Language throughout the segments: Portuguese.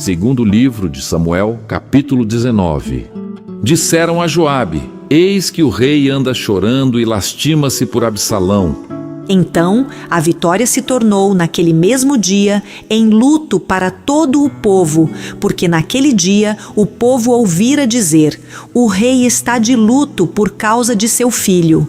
Segundo livro de Samuel, capítulo 19. Disseram a Joabe: eis que o rei anda chorando e lastima-se por Absalão. Então, a vitória se tornou, naquele mesmo dia, em luto para todo o povo, porque naquele dia o povo ouvira dizer: o rei está de luto por causa de seu filho.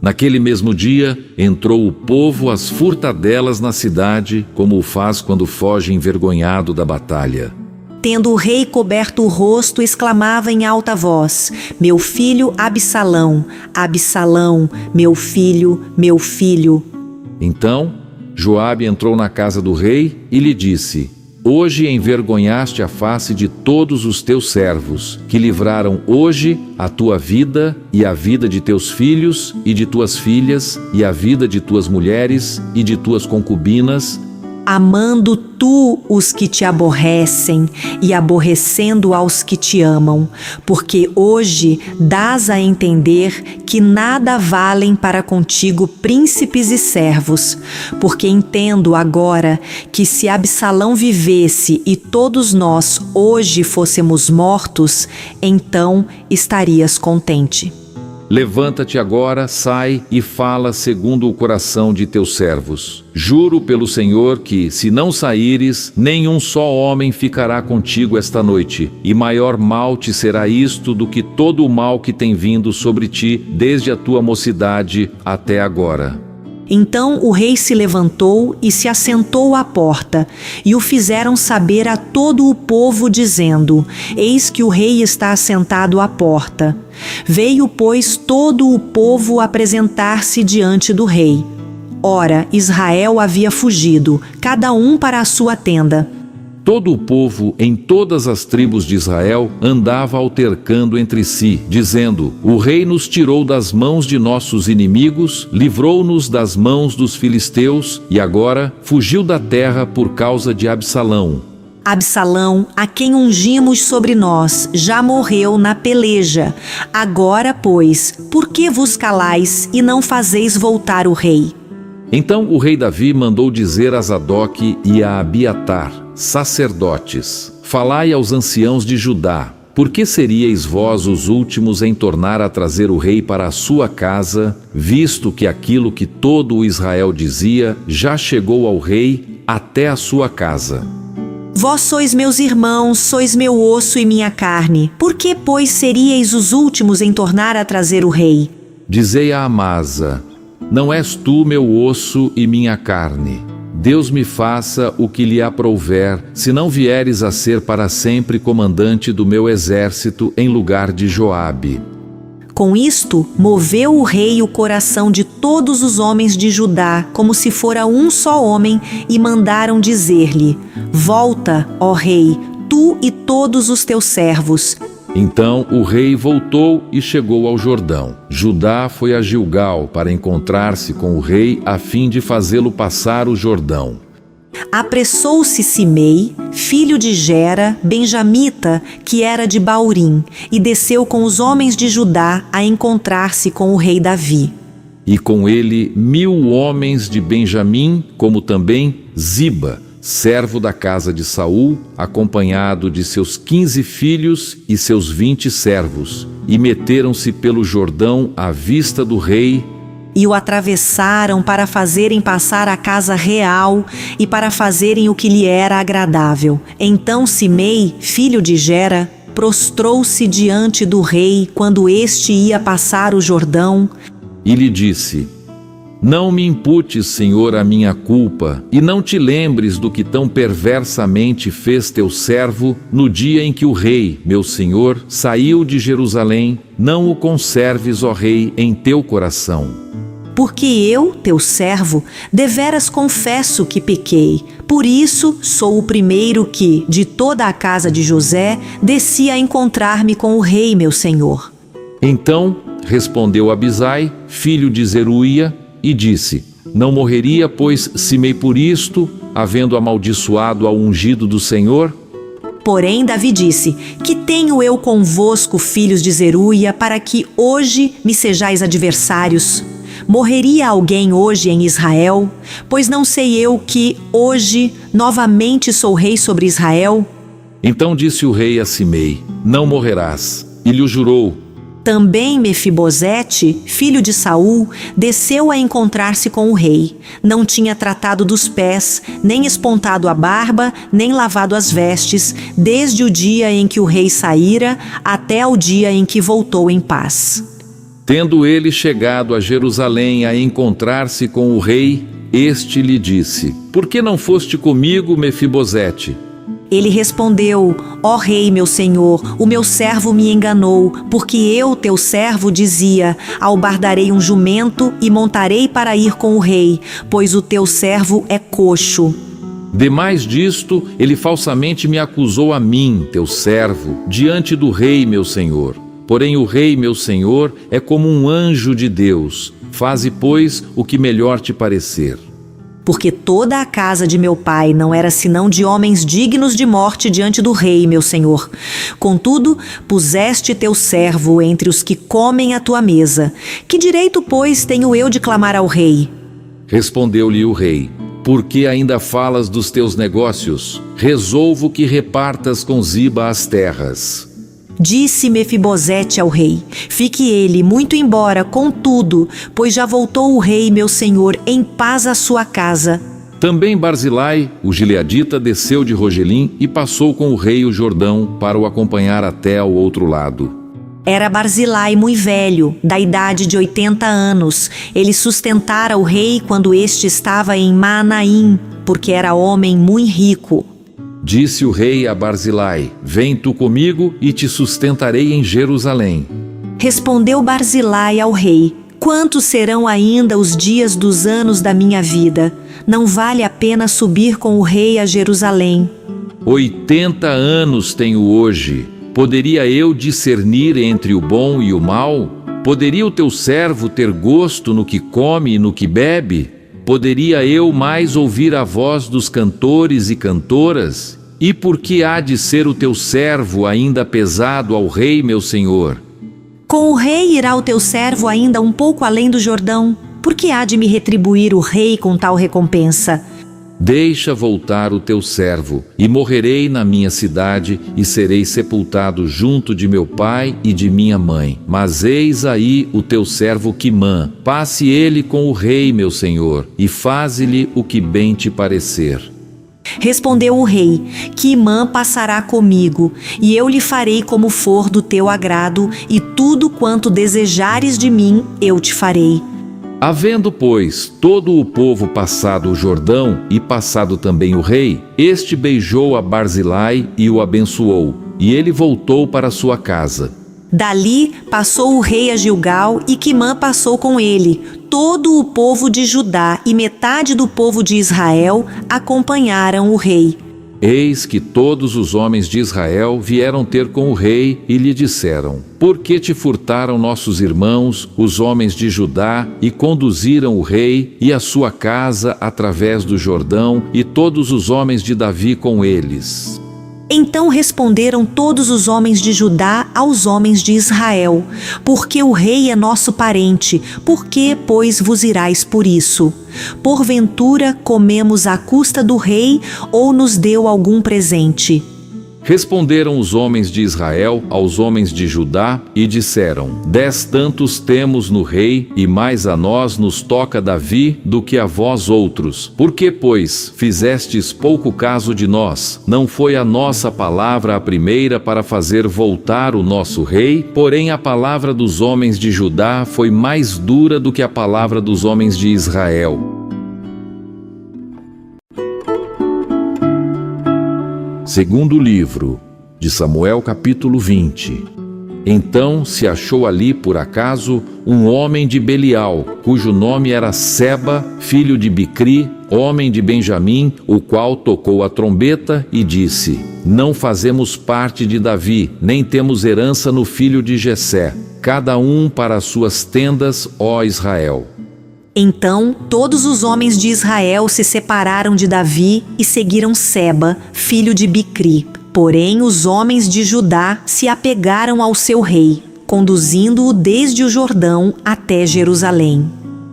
Naquele mesmo dia, entrou o povo às furtadelas na cidade, como o faz quando foge envergonhado da batalha. Tendo o rei coberto o rosto, exclamava em alta voz: meu filho Absalão, Absalão, meu filho, meu filho. Então, Joabe entrou na casa do rei e lhe disse: hoje envergonhaste a face de todos os teus servos, que livraram hoje a tua vida e a vida de teus filhos e de tuas filhas, e a vida de tuas mulheres e de tuas concubinas, amando tu os que te aborrecem e aborrecendo aos que te amam, porque hoje dás a entender que nada valem para contigo príncipes e servos, porque entendo agora que se Absalão vivesse e todos nós hoje fôssemos mortos, então estarias contente. Levanta-te agora, sai e fala segundo o coração de teus servos. Juro pelo Senhor que, se não saíres, nenhum só homem ficará contigo esta noite, e maior mal te será isto do que todo o mal que tem vindo sobre ti desde a tua mocidade até agora. Então o rei se levantou e se assentou à porta, e o fizeram saber a todo o povo, dizendo: eis que o rei está assentado à porta. Veio, pois, todo o povo apresentar-se diante do rei. Ora, Israel havia fugido, cada um para a sua tenda. Todo o povo em todas as tribos de Israel andava altercando entre si, dizendo: o rei nos tirou das mãos de nossos inimigos, livrou-nos das mãos dos filisteus, e agora fugiu da terra por causa de Absalão. Absalão, a quem ungimos sobre nós, já morreu na peleja. Agora, pois, por que vos calais e não fazeis voltar o rei? Então o rei Davi mandou dizer a Zadoque e a Abiatar, sacerdotes: falai aos anciãos de Judá: por que seríeis vós os últimos em tornar a trazer o rei para a sua casa, visto que aquilo que todo o Israel dizia já chegou ao rei até a sua casa? Vós sois meus irmãos, sois meu osso e minha carne. Por que, pois, seríeis os últimos em tornar a trazer o rei? Dizei a Amasa: não és tu meu osso e minha carne. Deus me faça o que lhe aprouver, se não vieres a ser para sempre comandante do meu exército em lugar de Joabe. Com isto, moveu o rei o coração de todos os homens de Judá, como se fora um só homem, e mandaram dizer-lhe: volta, ó rei, tu e todos os teus servos. Então o rei voltou e chegou ao Jordão. Judá foi a Gilgal para encontrar-se com o rei, a fim de fazê-lo passar o Jordão. Apressou-se Simei, filho de Gera, benjamita, que era de Baurim, e desceu com os homens de Judá a encontrar-se com o rei Davi. E com ele 1000 homens de Benjamim, como também Ziba, servo da casa de Saul, acompanhado de seus 15 filhos e seus 20 servos, e meteram-se pelo Jordão à vista do rei, e o atravessaram para fazerem passar a casa real e para fazerem o que lhe era agradável. Então Simei, filho de Gera, prostrou-se diante do rei quando este ia passar o Jordão, e lhe disse: não me imputes, Senhor, a minha culpa, e não te lembres do que tão perversamente fez teu servo no dia em que o rei, meu senhor, saiu de Jerusalém. Não o conserves, ó rei, em teu coração. Porque eu, teu servo, deveras confesso que pequei. Por isso sou o primeiro que, de toda a casa de José, desci a encontrar-me com o rei, meu senhor. Então respondeu Abisai, filho de Zeruia, e disse: não morreria, pois, Simei por isto, havendo amaldiçoado ao ungido do Senhor? Porém Davi disse: que tenho eu convosco, filhos de Zeruia, para que hoje me sejais adversários? Morreria alguém hoje em Israel? Pois não sei eu que hoje novamente sou rei sobre Israel? Então disse o rei a Simei: Não morrerás. E lhe jurou. Também Mefibosete, filho de Saul, desceu a encontrar-se com o rei. Não tinha tratado dos pés, nem espontado a barba, nem lavado as vestes, desde o dia em que o rei saíra até ao dia em que voltou em paz. Tendo ele chegado a Jerusalém a encontrar-se com o rei, este lhe disse: Por que não foste comigo, Mefibosete? Ele respondeu: Ó rei, meu senhor, o meu servo me enganou, porque eu, teu servo, dizia: albardarei um jumento e montarei para ir com o rei, pois o teu servo é coxo. Demais disto, ele falsamente me acusou a mim, teu servo, diante do rei, meu senhor. Porém o rei, meu senhor, é como um anjo de Deus. Faze, pois, o que melhor te parecer. Porque toda a casa de meu pai não era senão de homens dignos de morte diante do rei, meu senhor. Contudo, puseste teu servo entre os que comem à tua mesa. Que direito, pois, tenho eu de clamar ao rei? Respondeu-lhe o rei: Por que ainda falas dos teus negócios? Resolvo que repartas com Ziba as terras. Disse Mefibosete ao rei: Fique ele muito embora, contudo, pois já voltou o rei, meu senhor, em paz à sua casa. Também Barzilai, o gileadita, desceu de Rogelim e passou com o rei o Jordão para o acompanhar até ao outro lado. Era Barzilai muito velho, da idade de 80 anos. Ele sustentara o rei quando este estava em Maanaim, porque era homem muito rico. Disse o rei a Barzilai: Vem tu comigo e te sustentarei em Jerusalém. Respondeu Barzilai ao rei: Quantos serão ainda os dias dos anos da minha vida? Não vale a pena subir com o rei a Jerusalém. 80 anos tenho hoje. Poderia eu discernir entre o bom e o mal? Poderia o teu servo ter gosto no que come e no que bebe? Poderia eu mais ouvir a voz dos cantores e cantoras? E por que há de ser o teu servo ainda pesado ao rei, meu senhor? Com o rei irá o teu servo ainda um pouco além do Jordão. Por que há de me retribuir o rei com tal recompensa? Deixa voltar o teu servo, e morrerei na minha cidade, e serei sepultado junto de meu pai e de minha mãe. Mas eis aí o teu servo Quimã, passe ele com o rei, meu senhor, e faze-lhe o que bem te parecer. Respondeu o rei: Quimã passará comigo, e eu lhe farei como for do teu agrado, e tudo quanto desejares de mim, eu te farei. Havendo, pois, todo o povo passado o Jordão e passado também o rei, este beijou a Barzilai e o abençoou, e ele voltou para sua casa. Dali passou o rei a Gilgal e Quimã passou com ele. Todo o povo de Judá e metade do povo de Israel acompanharam o rei. Eis que todos os homens de Israel vieram ter com o rei e lhe disseram: Por que te furtaram nossos irmãos, os homens de Judá, e conduziram o rei e a sua casa através do Jordão, e todos os homens de Davi com eles? Então responderam todos os homens de Judá aos homens de Israel: Porque o rei é nosso parente, por que, pois, vos irais por isso? Porventura comemos à custa do rei, ou nos deu algum presente? Responderam os homens de Israel aos homens de Judá e disseram: 10 tantos temos no rei, e mais a nós nos toca Davi do que a vós outros. Por que, pois, fizestes pouco caso de nós? Não foi a nossa palavra a primeira para fazer voltar o nosso rei? Porém a palavra dos homens de Judá foi mais dura do que a palavra dos homens de Israel. Segundo livro de Samuel, capítulo 20. Então se achou ali, por acaso, um homem de Belial, cujo nome era Seba, filho de Bicri, homem de Benjamim, o qual tocou a trombeta e disse: Não fazemos parte de Davi, nem temos herança no filho de Jessé. Cada um para as suas tendas, ó Israel. Então todos os homens de Israel se separaram de Davi e seguiram Seba, filho de Bicri. Porém os homens de Judá se apegaram ao seu rei, conduzindo-o desde o Jordão até Jerusalém.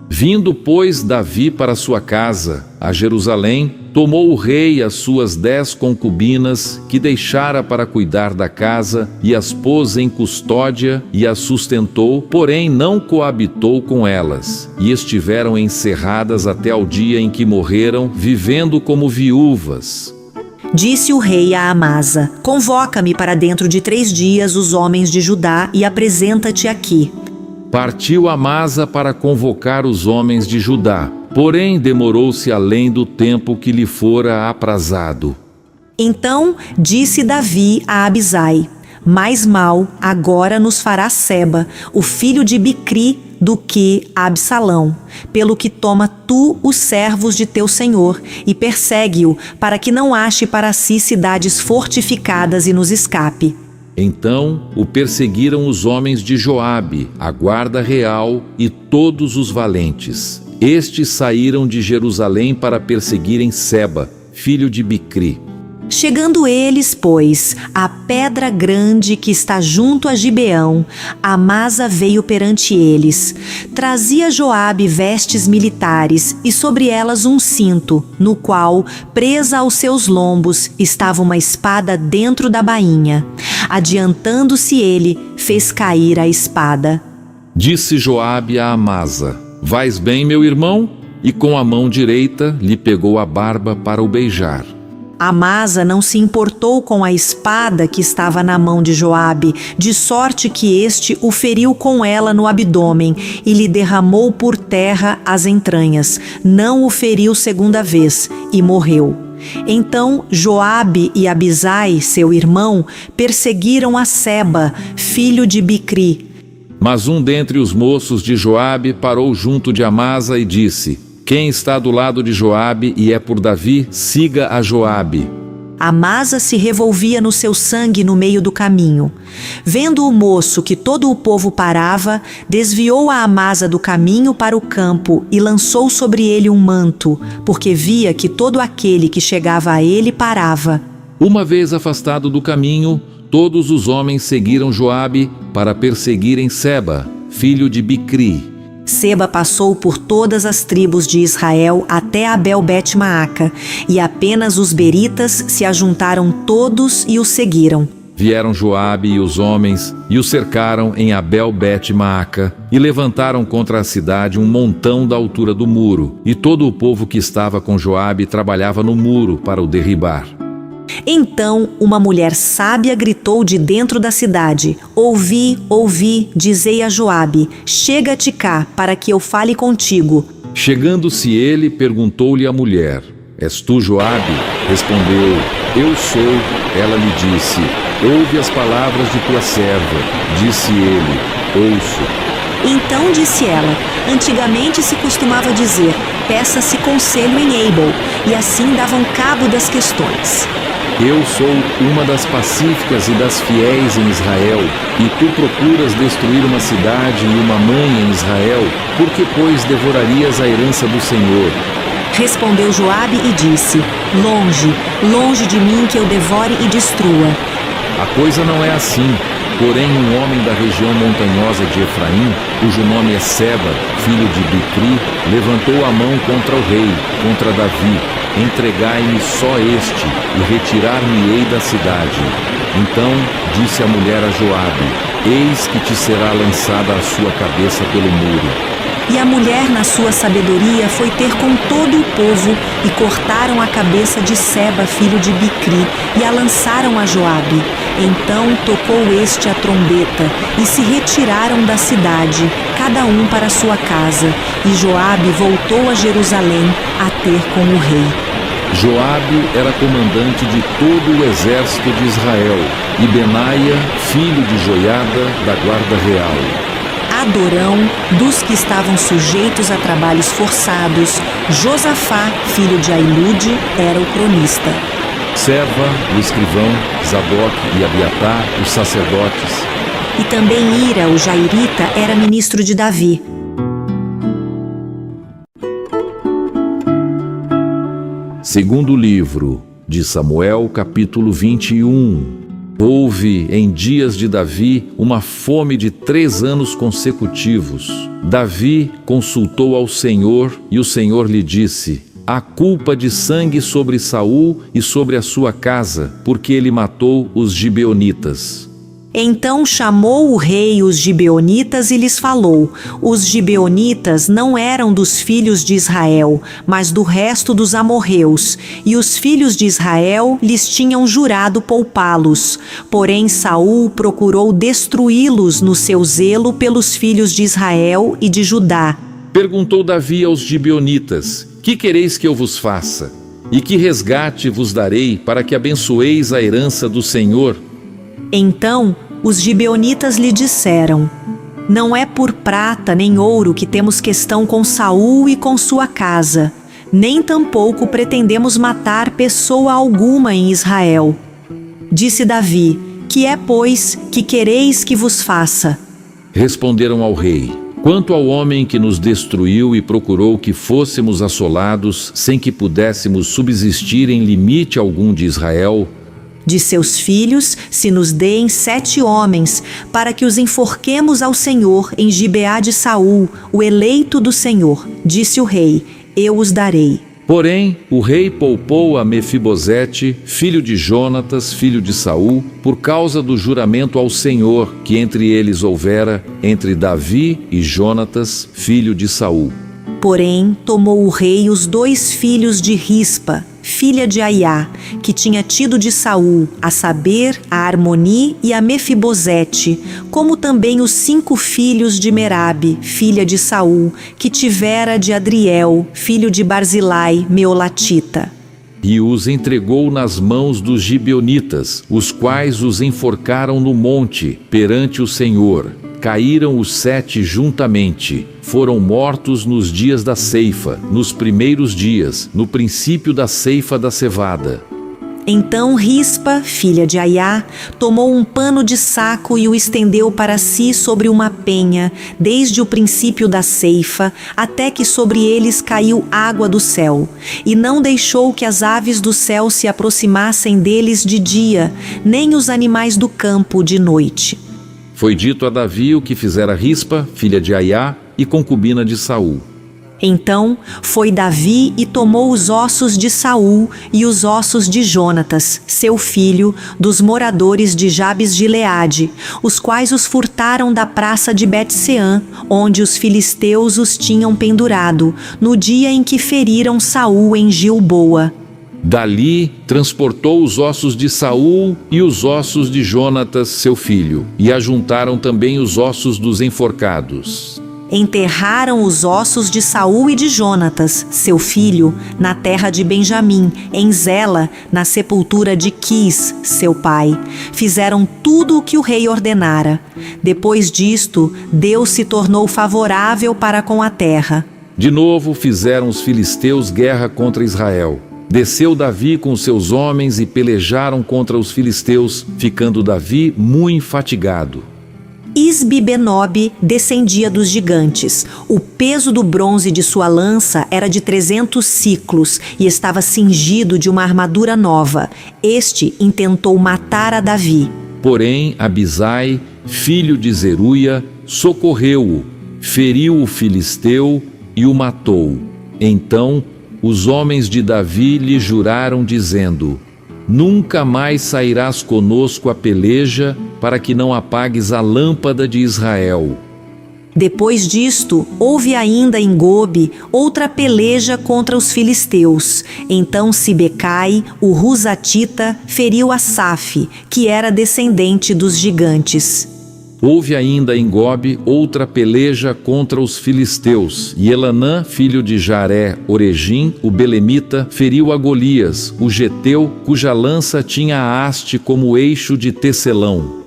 Vindo, pois, Davi para sua casa, a Jerusalém, tomou o rei as suas 10 concubinas, que deixara para cuidar da casa, e as pôs em custódia, e as sustentou, porém não coabitou com elas, e estiveram encerradas até ao dia em que morreram, vivendo como viúvas. Disse o rei a Amasa: convoca-me para dentro de 3 dias os homens de Judá e apresenta-te aqui. Partiu Amasa para convocar os homens de Judá, porém demorou-se além do tempo que lhe fora aprazado. Então disse Davi a Abisai: mais mal agora nos fará Seba, o filho de Bicri, do que Absalão, pelo que toma tu os servos de teu senhor e persegue-o, para que não ache para si cidades fortificadas e nos escape. Então o perseguiram os homens de Joabe, a guarda real, e todos os valentes. Estes saíram de Jerusalém para perseguirem Seba, filho de Bicri. Chegando eles, pois, à pedra grande que está junto a Gibeão, Amasa veio perante eles. Trazia Joabe vestes militares e sobre elas um cinto, no qual, presa aos seus lombos, estava uma espada dentro da bainha. Adiantando-se ele, fez cair a espada. Disse Joabe a Amasa: vais bem, meu irmão? E com a mão direita lhe pegou a barba para o beijar. Amasa não se importou com a espada que estava na mão de Joabe, de sorte que este o feriu com ela no abdômen e lhe derramou por terra as entranhas. Não o feriu segunda vez e morreu. Então Joabe e Abisai, seu irmão, perseguiram a Seba, filho de Bicri. Mas um dentre os moços de Joabe parou junto de Amasa e disse: quem está do lado de Joabe e é por Davi, siga a Joabe. Amasa se revolvia no seu sangue no meio do caminho. Vendo o moço que todo o povo parava, desviou a Amasa do caminho para o campo e lançou sobre ele um manto, porque via que todo aquele que chegava a ele parava. Uma vez afastado do caminho, todos os homens seguiram Joabe para perseguirem Seba, filho de Bicri. Seba passou por todas as tribos de Israel até Abel-Bet-Maaca, e apenas os beritas se ajuntaram todos e o seguiram. Vieram Joabe e os homens e o cercaram em Abel-Bet-Maaca e levantaram contra a cidade um montão da altura do muro, e todo o povo que estava com Joabe trabalhava no muro para o derribar. Então uma mulher sábia gritou de dentro da cidade: ouvi, ouvi, dizei a Joabe: chega-te cá, para que eu fale contigo. Chegando-se ele, perguntou-lhe a mulher: és tu Joabe? Respondeu: eu sou. Ela lhe disse: ouve as palavras de tua serva. Disse ele: ouço. Então disse ela: antigamente se costumava dizer: peça-se conselho em Abel, e assim davam cabo das questões. Eu sou uma das pacíficas e das fiéis em Israel, e tu procuras destruir uma cidade e uma mãe em Israel, por que, pois, devorarias a herança do Senhor? Respondeu Joabe e disse: longe, longe de mim que eu devore e destrua. A coisa não é assim. Porém, um homem da região montanhosa de Efraim, cujo nome é Seba, filho de Bicri, levantou a mão contra o rei, contra Davi. Entregai-me só este, e retirar-me-ei da cidade. Então disse a mulher a Joabe: eis que te será lançada a sua cabeça pelo muro. E a mulher, na sua sabedoria, foi ter com todo o povo e cortaram a cabeça de Seba, filho de Bicri, e a lançaram a Joabe. Então tocou este a trombeta e se retiraram da cidade, cada um para sua casa, e Joabe voltou a Jerusalém a ter com o rei. Joabe era comandante de todo o exército de Israel, e Benaia, filho de Joiada, da guarda real. Adorão, dos que estavam sujeitos a trabalhos forçados, Josafá, filho de Ailude, era o cronista. Serva, o escrivão, Zadoc e Abiatar, os sacerdotes. E também Ira, o jairita, era ministro de Davi. Segundo livro de Samuel, capítulo 21. Houve, em dias de Davi, uma fome de 3 anos consecutivos. Davi consultou ao Senhor e o Senhor lhe disse: há culpa de sangue sobre Saul e sobre a sua casa, porque ele matou os gibeonitas. Então chamou o rei os gibeonitas e lhes falou: os gibeonitas não eram dos filhos de Israel, mas do resto dos amorreus, e os filhos de Israel lhes tinham jurado poupá-los. Porém Saul procurou destruí-los no seu zelo pelos filhos de Israel e de Judá. Perguntou Davi aos gibeonitas: que quereis que eu vos faça? E que resgate vos darei para que abençoeis a herança do Senhor? Então os gibeonitas lhe disseram: não é por prata nem ouro que temos questão com Saul e com sua casa, nem tampouco pretendemos matar pessoa alguma em Israel. Disse Davi: que é, pois, que quereis que vos faça? Responderam ao rei: quanto ao homem que nos destruiu e procurou que fôssemos assolados, sem que pudéssemos subsistir em limite algum de Israel, de seus filhos se nos deem 7 homens, para que os enforquemos ao Senhor em Gibeá de Saul, o eleito do Senhor. Disse o rei: eu os darei. Porém, o rei poupou a Mefibosete, filho de Jonatas, filho de Saul, por causa do juramento ao Senhor que entre eles houvera, entre Davi e Jonatas, filho de Saul. Porém, tomou o rei os 2 filhos de Rispa, filha de Aiá, que tinha tido de Saul, a saber, a Armoni e a Mefibosete, como também os 5 filhos de Merabe, filha de Saul, que tivera de Adriel, filho de Barzilai, meolatita. E os entregou nas mãos dos gibeonitas, os quais os enforcaram no monte, perante o Senhor. Caíram os 7 juntamente, foram mortos nos dias da ceifa, nos primeiros dias, no princípio da ceifa da cevada. Então Rispa, filha de Aiá, tomou um pano de saco e o estendeu para si sobre uma penha, desde o princípio da ceifa, até que sobre eles caiu água do céu, e não deixou que as aves do céu se aproximassem deles de dia, nem os animais do campo de noite. Foi dito a Davi o que fizera Rispa, filha de Aiá, e concubina de Saul. Então foi Davi e tomou os ossos de Saul e os ossos de Jonatas, seu filho, dos moradores de Jabes-Gileade, os quais os furtaram da praça de Bet-Seã, onde os filisteus os tinham pendurado, no dia em que feriram Saul em Gilboa. Dali transportou os ossos de Saul e os ossos de Jonatas, seu filho, e ajuntaram também os ossos dos enforcados. Enterraram os ossos de Saul e de Jonatas, seu filho, na terra de Benjamim, em Zela, na sepultura de Quis, seu pai. Fizeram tudo o que o rei ordenara. Depois disto, Deus se tornou favorável para com a terra. De novo fizeram os filisteus guerra contra Israel. Desceu Davi com seus homens e pelejaram contra os filisteus, ficando Davi muito fatigado. Isbi-Benob descendia dos gigantes. O peso do bronze de sua lança era de 300 siclos e estava cingido de uma armadura nova. Este intentou matar a Davi. Porém, Abisai, filho de Zeruia, socorreu-o, feriu o filisteu e o matou. Então, os homens de Davi lhe juraram, dizendo: nunca mais sairás conosco a peleja, para que não apagues a lâmpada de Israel. Depois disto, houve ainda em Gobe outra peleja contra os filisteus. Então Sibecai, o Rusatita, feriu Asaf, que era descendente dos gigantes. Houve ainda em Gobe outra peleja contra os filisteus, e Elanã, filho de Jaré, Oregim, o belemita, feriu a Golias, o geteu, cuja lança tinha a haste como eixo de tecelão.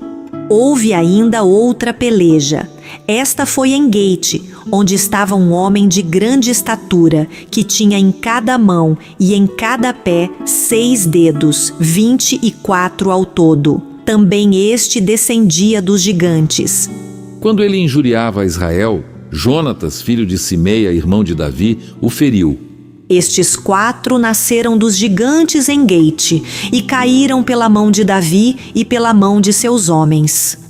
Houve ainda outra peleja. Esta foi em Gate, onde estava um homem de grande estatura, que tinha em cada mão e em cada pé 6 dedos, 24 ao todo. Também este descendia dos gigantes. Quando ele injuriava a Israel, Jonatas, filho de Simeia, irmão de Davi, o feriu. Estes 4 nasceram dos gigantes em Gate e caíram pela mão de Davi e pela mão de seus homens.